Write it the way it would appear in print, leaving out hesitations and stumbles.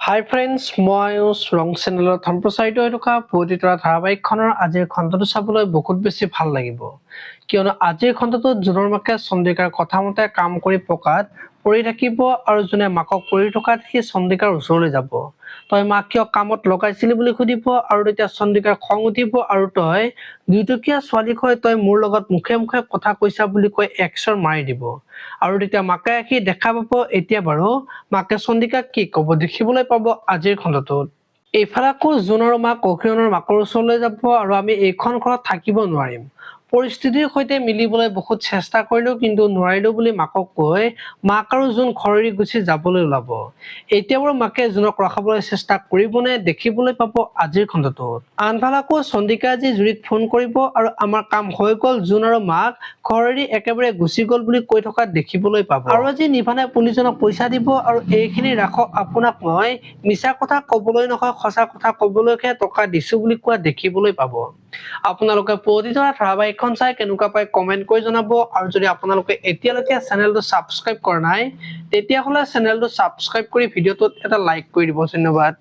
হাই friends, মই ৰং চেনেলত সম্প্ৰচাৰিত হৈ থকা পবিতৰা ধাৰাবাহিকখনৰ আজিৰ খণ্ডটো চাবলৈ বহুত বেছি ভাল লাগিব, কিয়নো আজিৰ খণ্ডটোত জোনৰ মাকে চন্দিকাৰ কথা মতে কাম কৰি পকাত পৰি থাকিব আৰু জোনে মাকক পৰি থকাত সি চন্দিকাৰ ওচৰলৈ যাব। তই মাক কিয় কামত লগাইছিলি বুলি সুধিব আৰু তেতিয়া চন্দিকাৰ খং উঠিব আৰু তই দুইটকীয়া ছোৱালীক হৈ তই মোৰ লগত মুখে মুখে কথা কৈছা বুলি কৈ এক্সৰ মাৰি দিব আৰু তেতিয়া মাকে আহি দেখা পাব। এতিয়া বাৰু মাকে চন্দিকাক কি ক'ব দেখিবলৈ পাব আজিৰ খণ্ডটোত। এইফালে আকৌ জোন আৰু মাক অখিৰণৰ মাকৰ ওচৰলৈ যাব আৰু আমি এইখন ঘৰত থাকিব নোৱাৰিম, পৰিস্থিতিৰ সৈতে মিলিবলৈ বহুত চেষ্টা কৰিলো কিন্তু নোৱাৰিলো বুলি মাকক কৈ মাক আৰু জোন ঘৰ এৰি গুচি যাবলৈ ওলাব। এতিয়া বাৰু মাকে জোনক ৰখাবলৈ চেষ্টা কৰিবনে দেখিবলৈ পাব আজিৰ খণ্ডটোত। আনফালে আকৌ চন্দিকা আজি জুৰিক ফোন কৰিব আৰু আমাৰ কাম হৈ গ'ল, জোন আৰু মাক ঘৰ এৰি একেবাৰে গুচি গ'ল বুলি কৈ থকা দেখিবলৈ পাব। আৰু আজি নিভানে পুলিচজনক পইচা দিব আৰু এইখিনি ৰাখক, আপোনাক মই মিছা কথা কবলৈ নহয় সঁচা কথা কবলৈকে টকা দিছো বুলি কোৱা দেখিবলৈ পাব। আপোনালোকে পবিতৰা ধাৰাবাহিকখন চাই কেনেকুৱা পায় কমেন্ট কৰি জনাব আৰু যদি আপোনালোকে এতিয়ালৈকে চেনেলটো ছাবস্ক্ৰাইব কৰা নাই তেতিয়াহ'লে চেনেলটো ছাবস্ক্ৰাইব কৰি ভিডিঅ'টোত এটা লাইক কৰি দিব। ধন্যবাদ।